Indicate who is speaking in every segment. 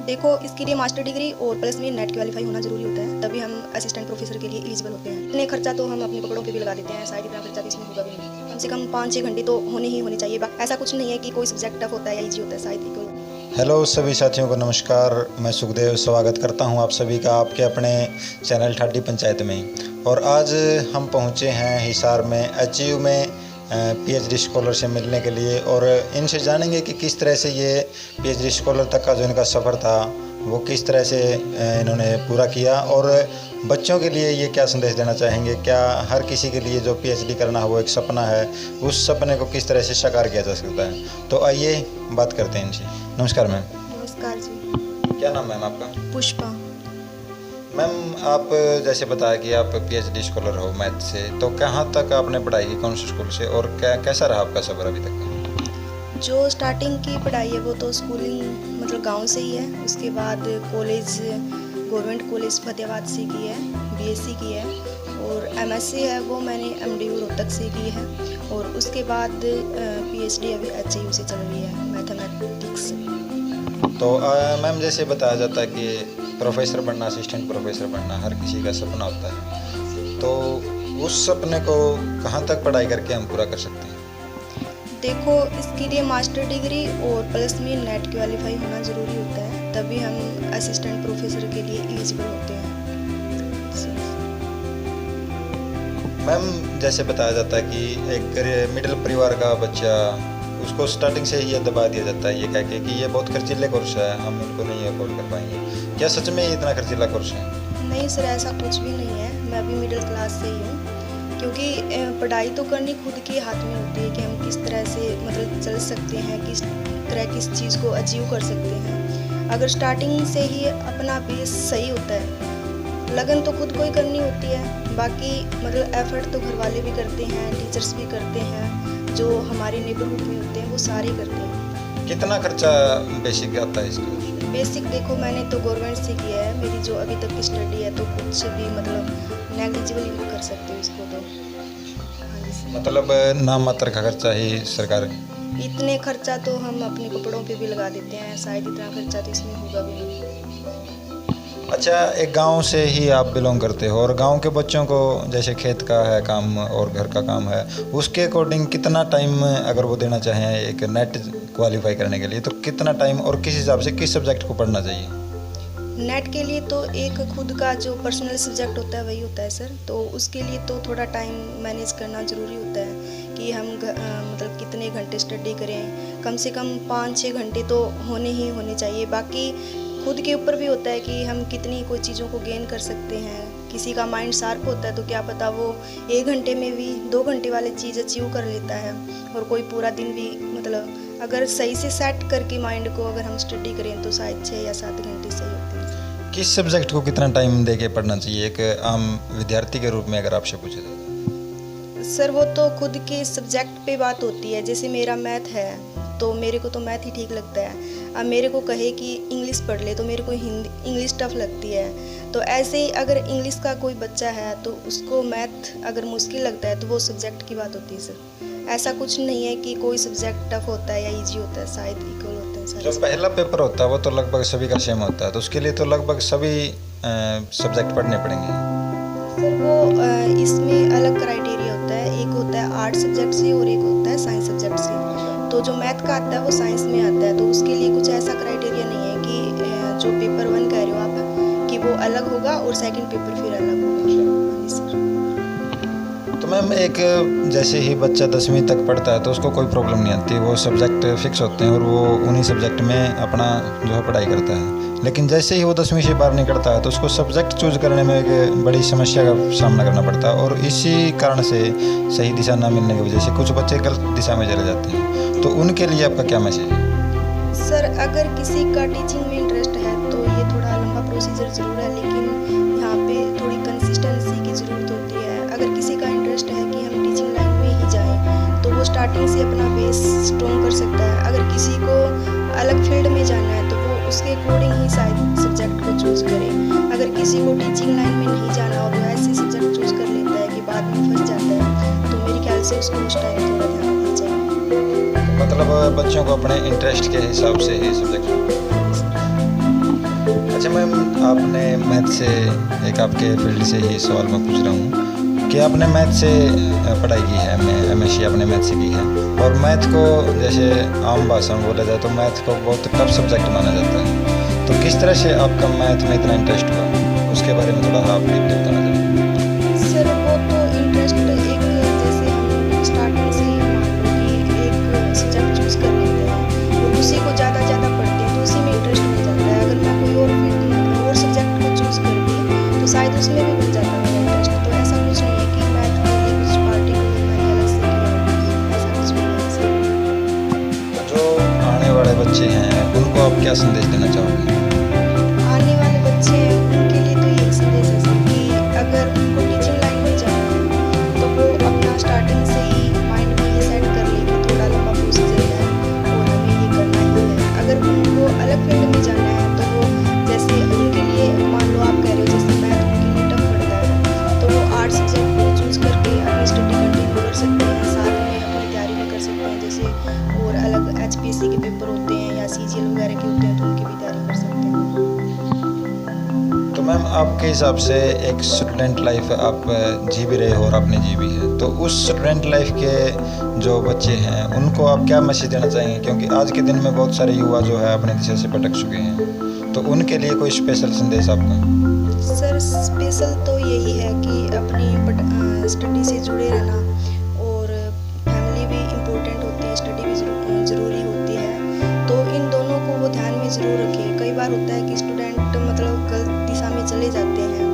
Speaker 1: देखो, इसके लिए मास्टर डिग्री और प्लस में नेट क्वालिफाई होना जरूरी होता है, तभी हम असिस्टेंट प्रोफेसर के लिए एलिजिबल होते हैं। इतने खर्चा तो हम अपने कपड़ों पे भी लगा देते हैं, शायद इतना खर्चा तो इसमें होगा भी नहीं। कम से कम 5-6 घंटे तो होने चाहिए। ऐसा कुछ नहीं है कि कोई सब्जेक्ट टफ होता है या ईजी होता है, शायद इक्वल।
Speaker 2: हेलो सभी साथियों को नमस्कार। मैं सुखदेव स्वागत करता हूं आप सभी का आपके अपने चैनल ठाडी पंचायत में। और आज हम पहुंचे हैं हिसार में अचीव में पीएचडी स्कॉलर से मिलने के लिए, और इनसे जानेंगे कि किस तरह से ये पीएचडी स्कॉलर तक का जो इनका सफ़र था वो किस तरह से इन्होंने पूरा किया, और बच्चों के लिए ये क्या संदेश देना चाहेंगे। क्या हर किसी के लिए जो पीएचडी करना है वो एक सपना है, उस सपने को किस तरह से साकार किया जा सकता है। तो आइए बात करते हैं इनसे। नमस्कार मैम।
Speaker 1: नमस्कार जी।
Speaker 2: क्या नाम मैम आपका?
Speaker 1: पुष्पा।
Speaker 2: मैम, आप जैसे बताया कि आप पीएचडी स्कॉलर हो मैथ से, तो कहाँ तक आपने पढ़ाई की, कौन से स्कूल से, और कैसा रहा आपका सफ़र अभी तक का?
Speaker 1: जो स्टार्टिंग की पढ़ाई है वो तो स्कूलिंग मतलब गांव से ही है। उसके बाद कॉलेज गवर्नमेंट कॉलेज फतेहाबाद से की है, बीएससी की है, और एमएससी है वो मैंने एमडीयू रोहतक से की है। और उसके बाद पीएचडी अभी एचयू से चल रही है, मैथमेटिक्स।
Speaker 2: तो मैम, जैसे बताया जाता है कि प्रोफेसर बनना, असिस्टेंट प्रोफेसर बनना हर किसी का सपना होता है, तो उस सपने को कहाँ तक पढ़ाई करके हम पूरा कर सकते हैं?
Speaker 1: देखो, इसके लिए मास्टर डिग्री और प्लस में नेट क्वालिफाई होना ज़रूरी होता है, तभी हम असिस्टेंट प्रोफेसर के लिए एलिजिबल होते हैं।
Speaker 2: मैम, जैसे बताया जाता है कि एक मिडिल परिवार का बच्चा, उसको स्टार्टिंग से ही ये दबा दिया जाता है ये कह के कि ये बहुत खर्चीले कोर्स है, हम इनको नहीं अफोर्ड कर पाएंगे। क्या सच में इतना खर्चीला कोर्स है?
Speaker 1: नहीं सर, ऐसा कुछ भी नहीं है। मैं भी मिडिल क्लास से ही हूँ, क्योंकि पढ़ाई तो करनी खुद के हाथ में होती है कि हम किस तरह से मतलब चल सकते हैं, किस तरह किस चीज़ को अचीव कर सकते हैं। अगर स्टार्टिंग से ही अपना बेस सही होता है, लगन तो खुद को ही करनी होती है, बाकी मतलब एफर्ट तो घर वाले भी करते हैं, टीचर्स भी करते हैं, जो हमारे नेबरहुड में होते हैं वो सारे करते हैं।
Speaker 2: कितना खर्चा बेसिक आता है इसका?
Speaker 1: बेसिक देखो, मैंने तो गवर्नमेंट से किया है, मेरी जो अभी तक की स्टडी है, तो कुछ भी मतलब नेग्लिजिबल ही कर सकते हो इसको तो। हाँ जी सर।
Speaker 2: मतलब नाम मात्र का खर्चा ही सरकार?
Speaker 1: इतने खर्चा तो हम अपने कपड़ों पे भी लगा देते हैं, शायद इतना खर्चा तो इसमें होगा भी नहीं।
Speaker 2: अच्छा, एक गांव से ही आप बिलोंग करते हो, और गांव के बच्चों को जैसे खेत का है काम और घर का काम है, उसके अकॉर्डिंग कितना टाइम अगर वो देना चाहें एक नेट क्वालिफाई करने के लिए, तो कितना टाइम और किस हिसाब से किस सब्जेक्ट को पढ़ना चाहिए?
Speaker 1: नेट के लिए तो एक खुद का जो पर्सनल सब्जेक्ट होता है वही होता है सर, तो उसके लिए तो थोड़ा टाइम मैनेज करना ज़रूरी होता है कि हम मतलब कितने घंटे स्टडी करें। कम से कम 5-6 घंटे तो होने चाहिए। बाकी खुद के ऊपर भी होता है कि हम कितनी कोई चीज़ों को गेन कर सकते हैं। किसी का माइंड शार्प होता है तो क्या पता वो 1 घंटे में भी 2 घंटे वाली चीज़ अचीव कर लेता है, और कोई पूरा दिन भी मतलब अगर सही से सेट करके माइंड को अगर हम स्टडी करें तो शायद 6 या 7 घंटे सही होते हैं।
Speaker 2: किस सब्जेक्ट को कितना टाइम दे के पढ़ना चाहिए एक आम विद्यार्थी के रूप में अगर आपसे पूछा जाए?
Speaker 1: सर, वो तो खुद के सब्जेक्ट पे बात होती है। जैसे मेरा मैथ है तो मेरे को तो मैथ ही ठीक लगता है। अब मेरे को कहे कि इंग्लिश पढ़ ले तो मेरे को हिंदी इंग्लिश टफ लगती है। तो ऐसे ही अगर इंग्लिश का कोई बच्चा है तो उसको मैथ अगर मुश्किल लगता है तो वो सब्जेक्ट की बात होती है सर। ऐसा कुछ नहीं है कि कोई सब्जेक्ट टफ होता है या इजी होता है, शायद इक्वल होते हैं सर।
Speaker 2: जो पहला पेपर होता है वो तो लगभग सभी का सेम होता है, तो उसके लिए तो लगभग सभी सब्जेक्ट पढ़ने पड़ेंगे
Speaker 1: सर। वो इसमें अलग क्राइटेरिया होता है, एक होता है आर्ट सब्जेक्ट से और एक होता है साइंस सब्जेक्ट से। तो जो मैथ का आता है वो साइंस में आता है, तो उसके लिए कुछ ऐसा क्राइटेरिया नहीं है कि जो पेपर 1 कह रहे हो आप कि वो अलग होगा और सेकंड पेपर फिर अलग होगा। सर,
Speaker 2: तो मैम, एक जैसे ही बच्चा 10वीं तक पढ़ता है तो उसको कोई प्रॉब्लम नहीं आती, वो सब्जेक्ट फिक्स होते हैं और वो उन्हीं सब्जेक्ट में अपना जो है पढ़ाई करता है। लेकिन जैसे ही वो 10वीं से बाहर निकलता है तो उसको सब्जेक्ट चूज करने में एक बड़ी समस्या का सामना करना पड़ता है, और इसी कारण से सही दिशा ना मिलने की वजह से कुछ बच्चे गलत दिशा में चले जाते हैं। तो उनके लिए आपका क्या मैसेज है?
Speaker 1: सर, अगर किसी का टीचिंग में इंटरेस्ट है तो ये थोड़ा लंबा प्रोसीजर ज़रूर है, लेकिन यहाँ पे थोड़ी कंसिस्टेंसी की ज़रूरत होती है। अगर किसी का इंटरेस्ट है कि हम टीचिंग लाइन में ही जाएं तो वो स्टार्टिंग से अपना बेस स्ट्रॉन्ग कर सकता है। अगर किसी को अलग फील्ड में जाना है तो वो उसके अकॉर्डिंग ही शायद सब्जेक्ट को चूज़ करे। अगर किसी को टीचिंग लाइन में नहीं जाना और वो ऐसे सब्जेक्ट चूज़ कर लेता है कि बाद में फंस जाता है, तो मेरे ख्याल से उसको उस टाइम थोड़ा ध्यान रखना चाहिए।
Speaker 2: मतलब बच्चों को अपने इंटरेस्ट के हिसाब से ही सब्जेक्ट मैम आपने मैथ से, एक आपके फील्ड से ही सवाल मैं पूछ रहा हूँ कि आपने मैथ से पढ़ाई की है, MSc आपने मैथ से की है, और मैथ को जैसे आम भाषा में बोला जाए तो मैथ को बहुत टफ सब्जेक्ट माना जाता है, तो किस तरह से आपका मैथ में इतना इंटरेस्ट हुआ, उसके बारे में थोड़ा आप डीपली बताना चाहिए।
Speaker 1: सर वो तो इंटरेस्ट एक जैसे हम स्टार्टिंग से ही मान लो कि एक सब्जेक्ट चूज़ कर लेते हैं और उसी को ज़्यादा पढ़ते हैं तो उसी में इंटरेस्ट मिल जाता है। अगर मैं कोई और सब्जेक्ट को चूज़ करती तो शायद उसमें भी मिल जाता मेरा इंटरेस्ट। तो ऐसा कुछ नहीं है कि मैथ के लिए कुछ पार्टिकुलर मैंने अलग से किया, ऐसा कुछ नहीं है।
Speaker 2: जो आने वाले बच्चे हैं उनको आप क्या संदेश देना चाहोगे?
Speaker 1: आने वाले बच्चे हैं उनके लिए तो यही संदेश है सर कि अगर उनको टीचिंग लाइन में जाना है तो वो अपना स्टार्टिंग से ही माइंड में ये सेट कर ले कि थोड़ा लंबा प्रोसीजर है और हमें ये करना ही है। अगर उनको अलग फील्ड में जाना है तो वो जैसे उनके लिए मान लो आप कह रहे हो जैसे मैथ उनके लिए टफ पड़ता है तो वो आर्ट्स सब्जेक्ट को चूज़ करके अपनी स्टडी कंटिन्यू कर सकते हैं, साथ में अपनी तैयारी भी कर सकते हैं। जैसे और अलग HPSC के पेपर होते हैं या CGL वगैरह के होते हैं तो उनकी भी तैयारी कर सकते हैं।
Speaker 2: तो मैम आपके हिसाब से एक स्टूडेंट लाइफ आप जी भी रहे हो और आपने जी भी है, तो उस स्टूडेंट लाइफ के जो बच्चे हैं उनको आप क्या मैसेज देना चाहेंगे, क्योंकि आज के दिन में बहुत सारे युवा जो है अपने दिशा से भटक चुके हैं, तो उनके लिए कोई स्पेशल संदेश आपका?
Speaker 1: सर स्पेशल तो यही है कि अपनी स्टडी से जुड़े रहना और फैमिली भी इम्पोर्टेंट होती है, स्टडी भी ज़रूरी होती है, तो इन दोनों को वो ध्यान में ज़रूर रखें। कई बार होता है कि स्टूडेंट मतलब गलत दिशा में चले जाते हैं,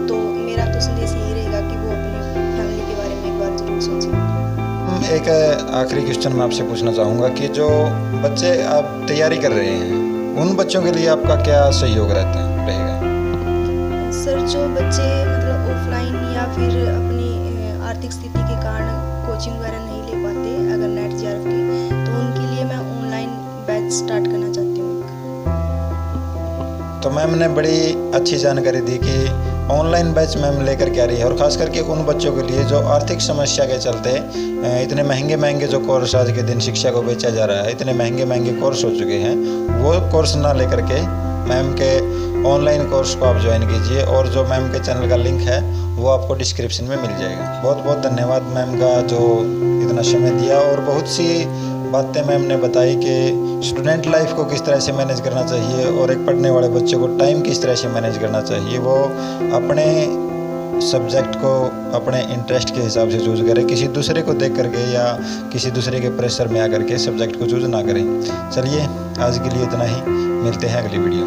Speaker 1: तो मेरा तो संदेश यही रहेगा कि वो अपनी फैमिली के बारे में एक बार ज़रूर सोचें।
Speaker 2: एक आखिरी क्वेश्चन मैं आपसे पूछना चाहूँगा कि जो बच्चे आप तैयारी कर रहे हैं उन बच्चों के लिए आपका क्या सहयोग रहेगा?
Speaker 1: सर जो बच्चे मतलब ऑफलाइन या फिर अपनी आर्थिक स्थिति के कारण कोचिंग वगैरह नहीं ले पाते अगर नेट JRF की, तो उनके लिए मैं ऑनलाइन बैच स्टार्ट करना चाहती हूँ।
Speaker 2: तो मैम ने बड़ी अच्छी जानकारी दी कि ऑनलाइन बैच मैम लेकर के आ रही है, और ख़ास करके उन बच्चों के लिए जो आर्थिक समस्या के चलते इतने महंगे जो कोर्स आज के दिन शिक्षा को बेचा जा रहा है, इतने महंगे कोर्स हो चुके हैं, वो कोर्स ना लेकर के मैम के ऑनलाइन कोर्स को आप ज्वाइन कीजिए, और जो मैम के चैनल का लिंक है वो आपको डिस्क्रिप्शन में मिल जाएगा। बहुत बहुत धन्यवाद मैम का जो इतना समय दिया, और बहुत सी बातें मैम ने बताई कि स्टूडेंट लाइफ को किस तरह से मैनेज करना चाहिए और एक पढ़ने वाले बच्चे को टाइम किस तरह से मैनेज करना चाहिए, वो अपने सब्जेक्ट को अपने इंटरेस्ट के हिसाब से चूज़ करें, किसी दूसरे को देख करके या किसी दूसरे के प्रेशर में आकर के सब्जेक्ट को चूज़ ना करें। चलिए आज के लिए इतना ही, मिलते हैं अगली वीडियो।